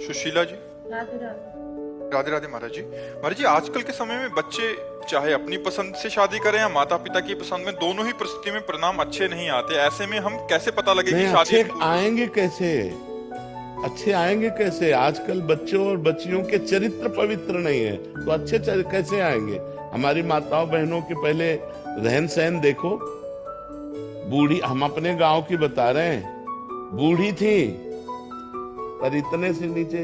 सुशीला जी। राधे राधे। राधे राधे महाराज जी। महाराज जी, आजकल के समय में बच्चे चाहे अपनी पसंद से शादी करें या माता पिता की पसंद में, दोनों ही परिस्थिति में परिणाम अच्छे नहीं आते। ऐसे में हम कैसे पता लगे कि शादी अच्छे आएंगे कैसे? अच्छे आएंगे कैसे? आजकल बच्चों और बच्चियों के चरित्र पवित्र नहीं है, तो अच्छे कैसे आएंगे? हमारी माताओं बहनों के पहले रहन सहन देखो। बूढ़ी, हम अपने गांव की बता रहे हैं, बूढ़ी थी पर इतने से नीचे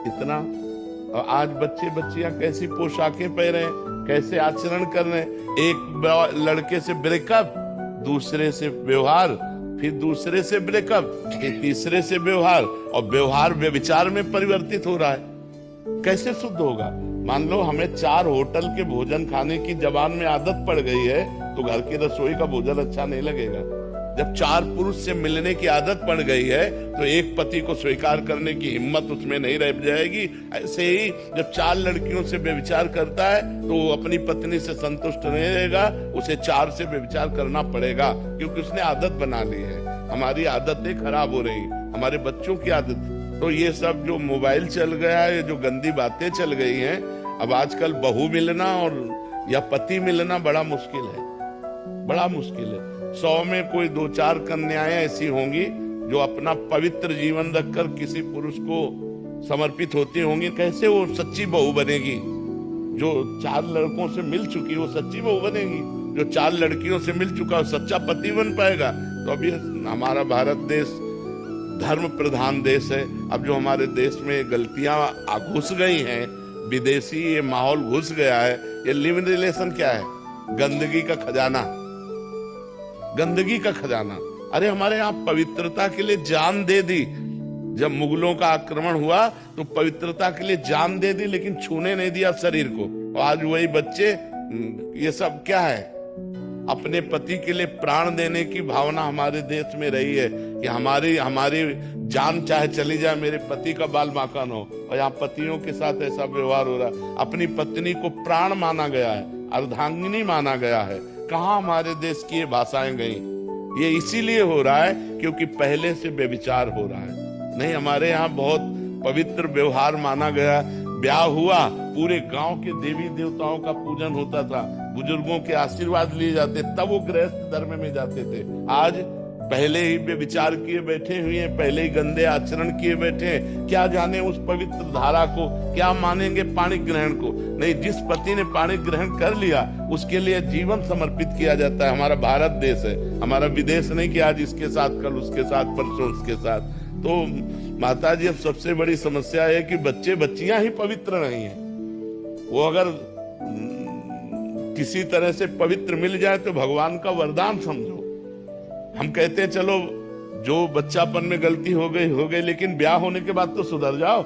इतना, और आज बच्चे बच्चियां कैसी पोशाकें पहने, कैसे आचरण कर रहे हैं। एक लड़के से ब्रेकअप, दूसरे से व्यवहार, फिर दूसरे से ब्रेकअप, फिर तीसरे से व्यवहार, और व्यवहार व्यभिचार में परिवर्तित हो रहा है। कैसे शुद्ध होगा? मान लो हमें 4 होटल के भोजन खाने की जबान में आदत पड़ गई है, तो घर की रसोई का भोजन अच्छा नहीं लगेगा। जब 4 पुरुष से मिलने की आदत पड़ गई है, तो एक पति को स्वीकार करने की हिम्मत उसमें नहीं रह जाएगी। ऐसे ही जब 4 लड़कियों से व्यभिचार करता है, तो वो अपनी पत्नी से संतुष्ट नहीं रहेगा, उसे 4 से व्यभिचार करना पड़ेगा, क्योंकि उसने आदत बना ली है। हमारी आदतें खराब हो रही, हमारे बच्चों की आदत। तो ये सब जो मोबाइल चल गया है, जो गंदी बातें चल गई हैं, अब आजकल बहू मिलना और या पति मिलना बड़ा मुश्किल है, बड़ा मुश्किल है। 100 में कोई 2-4 कन्याएं ऐसी होंगी जो अपना पवित्र जीवन रखकर किसी पुरुष को समर्पित होती होंगी। कैसे वो सच्ची बहू बनेगी? जो 4 लड़कों से मिल चुकी वो सच्ची बहू बनेगी? जो 4 लड़कियों से मिल चुका वो सच्चा पति बन पाएगा? तो अभी हमारा भारत देश धर्म प्रधान देश है। अब जो हमारे देश में गलतियां घुस गई हैं, विदेशी ये माहौल घुस गया है। ये लिव इन रिलेशन क्या है? गंदगी का खजाना, गंदगी का खजाना। अरे हमारे यहाँ पवित्रता के लिए जान दे दी। जब मुगलों का आक्रमण हुआ तो पवित्रता के लिए जान दे दी, लेकिन छूने नहीं दिया शरीर को। और आज वही बच्चे, ये सब क्या है? अपने पति के लिए प्राण देने की भावना हमारे देश में रही है कि हमारी जान चाहे चली जाए, मेरे पति का बाल बांका न हो। और यहाँ पतियों के साथ ऐसा व्यवहार हो रहा है। अपनी पत्नी को प्राण माना गया है, अर्धांगिनी माना गया है। कहाँ हमारे देश की ये भाषाएं गई? ये इसीलिए हो रहा है क्योंकि पहले से व्यभिचार हो रहा है। नहीं, हमारे यहाँ बहुत पवित्र व्यवहार माना गया। ब्याह हुआ, पूरे गांव के देवी देवताओं का पूजन होता था, बुजुर्गों के आशीर्वाद लिए जाते, तब वो गृहस्थ धर्म में जाते थे। आज पहले ही व्यभिचार किए बैठे हुए हैं, पहले ही गंदे आचरण किए बैठे हैं। क्या जाने उस पवित्र धारा को, क्या मानेंगे पाणी ग्रहण को? नहीं, जिस पति ने पाणी ग्रहण कर लिया उसके लिए जीवन समर्पित किया जाता है। हमारा भारत देश है, हमारा विदेश नहीं कि आज इसके साथ, कल उसके साथ, परसों उसके साथ। तो माता जी, अब सबसे बड़ी समस्या है कि बच्चे बच्चियां ही पवित्र नहीं है। वो अगर किसी तरह से पवित्र मिल जाए तो भगवान का वरदान समझो। हम कहते हैं चलो जो बच्चापन में गलती हो गई, लेकिन ब्याह होने के बाद तो सुधर जाओ।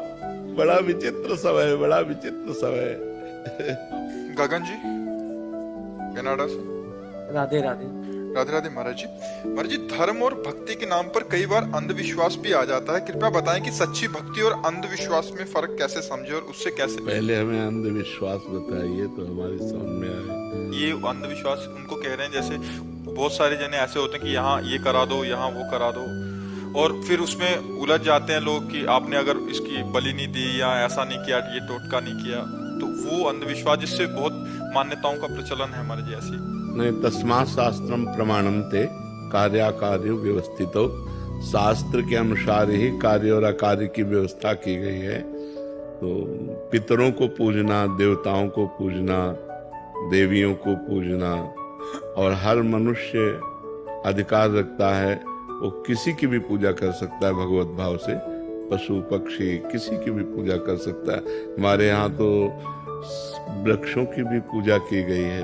बड़ा विचित्र समय है, बड़ा विचित्र समय है। गगन जी, कनाडा से। राधे राधे। राधे राधे महाराज जी। महाराज जी, धर्म और भक्ति के नाम पर कई बार अंधविश्वास भी आ जाता है। कृपया बताएं कि सच्ची भक्ति और अंधविश्वास में फर्क कैसे समझे और उससे कैसे। पहले हमें अंधविश्वास बताइए तो हमारी समझ में आए। ये अंधविश्वास उनको कह रहे हैं, जैसे बहुत सारे जने ऐसे होते हैं कि यहाँ ये करा दो, यहाँ वो करा दो, और फिर उसमें उलझ जाते हैं लोग कि आपने अगर इसकी बलि नहीं दी या ऐसा नहीं किया, ये टोटका नहीं किया, तो वो अंधविश्वास, जिससे बहुत मान्यताओं का प्रचलन है हमारे जैसी। नहीं, तस्मात् शास्त्रम प्रमाणम ते कार्याकार्य व्यवस्थितो। शास्त्र के अनुसार ही कार्य और अकार्य की व्यवस्था की गई है। तो पितरों को पूजना, देवताओं को पूजना, देवियों को पूजना, और हर मनुष्य अधिकार रखता है वो किसी की भी पूजा कर सकता है भगवत भाव से। पशु पक्षी किसी की भी पूजा कर सकता है। हमारे यहाँ तो वृक्षों की भी पूजा की गई है,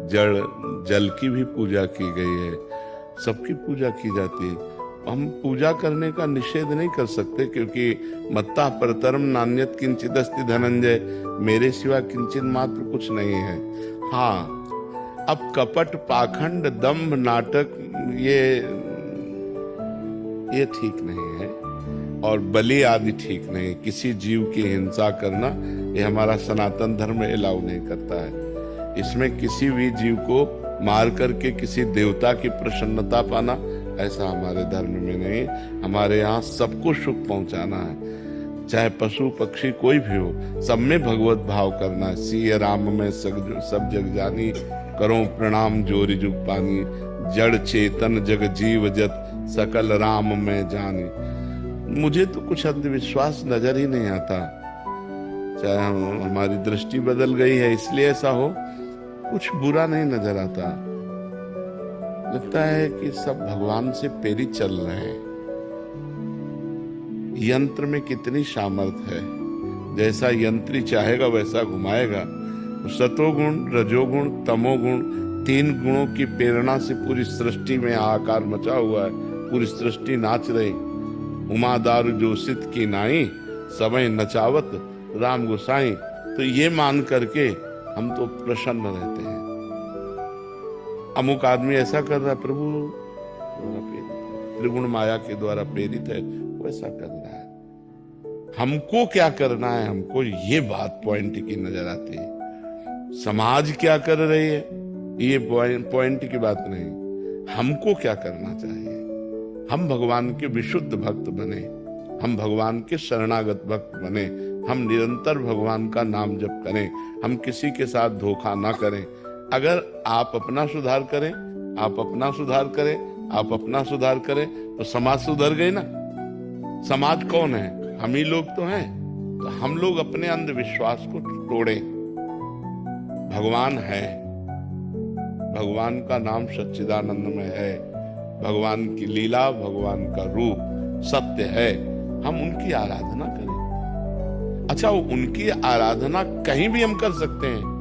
जल की भी पूजा की गई है, सबकी पूजा की जाती है। हम पूजा करने का निषेध नहीं कर सकते, क्योंकि मत्ता परतरम नान्यत किंचिदस्ति धनंजय, मेरे सिवा किंचित मात्र कुछ नहीं है। हाँ, अब कपट, पाखंड, दंभ, नाटक ये ठीक नहीं है, और बलि आदि ठीक नहीं। किसी जीव की हिंसा करना ये हमारा सनातन धर्म एलाउ नहीं करता है। इसमें किसी भी जीव को मार करके किसी देवता की प्रसन्नता पाना, ऐसा हमारे धर्म में नहीं। हमारे यहाँ सबको सुख पहुंचाना है। चाहे पशु पक्षी कोई भी हो, सब में भगवत भाव करना। सिय राम में सब जग जानी, करो प्रणाम जोरि जुग पानी। जड़ चेतन जग जीव जत, सकल राम में जानी। मुझे तो कुछ अंधविश्वास नजर ही नहीं आता, चाहे हमारी दृष्टि बदल गई है इसलिए ऐसा हो, कुछ बुरा नहीं नजर आता। लगता है कि सब भगवान से प्रेरित चल रहे हैं। यंत्र में कितनी सामर्थ है, जैसा यंत्री चाहेगा वैसा घुमाएगा। सतोगुण, रजोगुण, तमोगुण, 3 गुणों की प्रेरणा से पूरी सृष्टि में आकार मचा हुआ है। पूरी सृष्टि नाच रही। उमादार जोशित की नाई, समय नचावत राम गोसाई। तो ये मान करके हम तो प्रसन्न रहते हैं। अमुक आदमी ऐसा कर रहा है, प्रभु त्रिगुण माया के द्वारा प्रेरित है, वैसा कर रहा है। हमको क्या करना है, हमको ये बात पॉइंट की नजर आती है। समाज क्या कर रही है ये पॉइंट की बात नहीं, हमको क्या करना चाहिए। हम भगवान के विशुद्ध भक्त बने, हम भगवान के शरणागत भक्त बने, हम निरंतर भगवान का नाम जप करें, हम किसी के साथ धोखा ना करें। अगर आप अपना सुधार करें, आप अपना सुधार करें, आप अपना सुधार करें, तो समाज सुधर गई ना। समाज कौन है, हम ही लोग तो हैं। तो हम लोग अपने अंधविश्वास को तोड़ें। भगवान है, भगवान का नाम सच्चिदानंद में है, भगवान की लीला, भगवान का रूप सत्य है। हम उनकी आराधना करें। अच्छा, उनकी आराधना कहीं भी हम कर सकते हैं,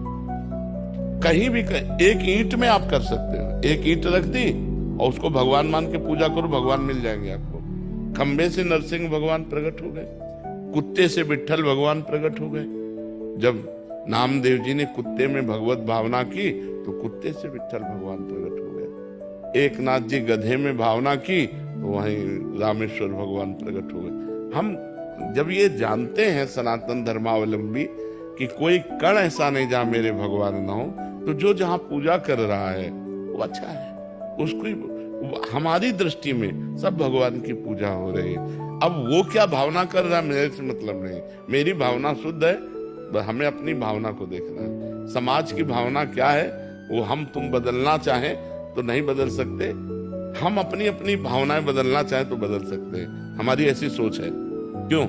कहीं भी एक ईंट में आप कर सकते हो। एक ईंट रख दी और उसको भगवान मान के पूजा करो, भगवान मिल जाएंगे आपको। खंबे से नरसिंह भगवान प्रकट हो गए, कुत्ते से विट्ठल भगवान प्रकट हो गए। जब नामदेव जी ने कुत्ते में भगवत भावना की तो कुत्ते से विट्ठल भगवान प्रकट हो गए। एक नाथ जी गधे में भावना की तो वहीं रामेश्वर भगवान प्रकट हो गए। हम जब ये जानते हैं सनातन धर्मावलंबी कि कोई कण ऐसा नहीं जहां मेरे भगवान ना हो, तो जो जहां पूजा कर रहा है वो अच्छा है। उसको हमारी दृष्टि में सब भगवान की पूजा हो रही है। अब वो क्या भावना कर रहा है मेरे से मतलब नहीं, मेरी भावना शुद्ध है, हमें अपनी भावना को देखना है। समाज की भावना क्या है वो हम तुम बदलना चाहें तो नहीं बदल सकते, हम अपनी अपनी भावनाएं बदलना चाहें तो बदल सकते हैं। हमारी ऐसी सोच है। क्यों?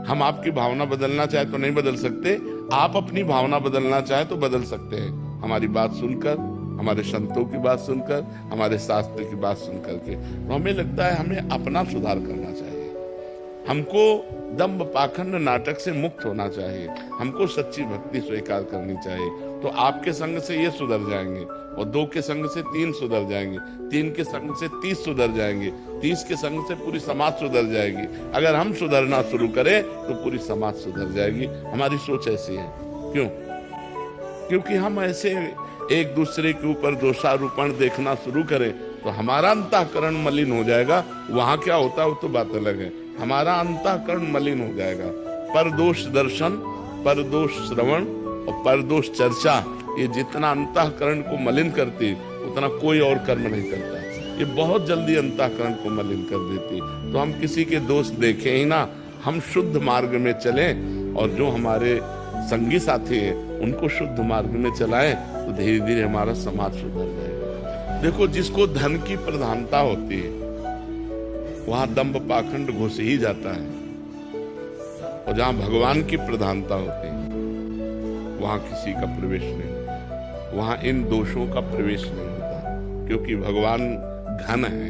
हम आपकी भावना बदलना चाहे तो नहीं बदल सकते, आप अपनी भावना बदलना चाहे तो बदल सकते हैं। हमारी बात सुनकर, हमारे संतों की बात सुनकर, हमारे शास्त्र की बात सुनकर के। तो हमें लगता है हमें अपना सुधार करना चाहिए। हमको दंभ पाखंड नाटक से मुक्त होना चाहिए, हमको सच्ची भक्ति स्वीकार करनी चाहिए। तो आपके संग से ये सुधर जाएंगे, और 2 के संग से 3 सुधर जाएंगे, 3 के संग से 30 सुधर जाएंगे, 30 के संग से पूरी समाज सुधर जाएगी। अगर हम सुधरना शुरू करें तो पूरी समाज सुधर जाएगी। हमारी सोच ऐसी है। क्यों? क्योंकि हम ऐसे एक दूसरे के ऊपर दोषारोपण देखना शुरू करें तो हमारा अंतःकरण मलिन हो जाएगा। वहां क्या होता है वो तो बात अलग है, हमारा अंतःकरण मलिन हो जाएगा। परदोष दर्शन, परदोष श्रवण और परदोष चर्चा, ये जितना अंतःकरण को मलिन करती उतना कोई और कर्म नहीं करता। ये बहुत जल्दी अंतःकरण को मलिन कर देती। तो हम किसी के दोष देखें ही ना, हम शुद्ध मार्ग में चलें और जो हमारे संगी साथी है उनको शुद्ध मार्ग में चलाएं तो धीरे धीरे हमारा समाज सुधर जाएगा। देखो, जिसको धन की प्रधानता होती है वहां दंभ पाखंड घुस ही जाता है, और जहां भगवान की प्रधानता होती है वहां किसी का प्रवेश नहीं, वहां इन दोषों का प्रवेश नहीं होता। क्योंकि भगवान घन है,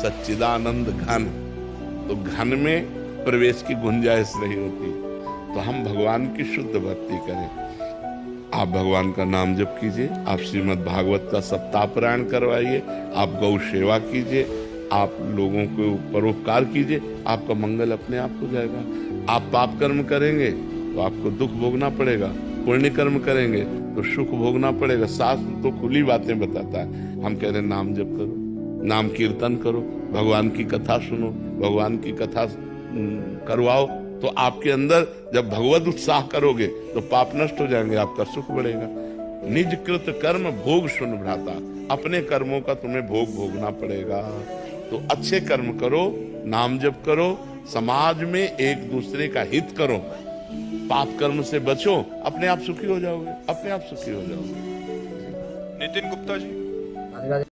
सच्चिदानंद घन, तो घन में प्रवेश की गुंजाइश नहीं होती। तो हम भगवान की शुद्ध भक्ति करें। आप भगवान का नाम जप कीजिए, आप श्रीमद् भागवत का सप्ताह पारायण करवाइए, आप गौ सेवा कीजिए, आप लोगों को परोपकार कीजिए, आपका मंगल अपने आप हो जाएगा। आप पाप कर्म करेंगे तो आपको दुख भोगना पड़ेगा, पुण्य कर्म करेंगे तो सुख भोगना पड़ेगा। शास्त्र तो खुली बातें बताता है। हम कह रहे हैं नाम जप करो, नाम कीर्तन करो, भगवान की कथा सुनो, भगवान की कथा करवाओ, तो आपके अंदर जब भगवत उत्साह करोगे तो पाप नष्ट हो जाएंगे, आपका सुख बढ़ेगा। निज कृत कर्म भोग सुन भ्राता, अपने कर्मों का तुम्हें भोग भोगना पड़ेगा। तो अच्छे कर्म करो, नाम जप करो, समाज में एक दूसरे का हित करो, पाप कर्म से बचो, अपने आप सुखी हो जाओगे, अपने आप सुखी हो जाओगे। नितिन गुप्ता जी। राधे राधे।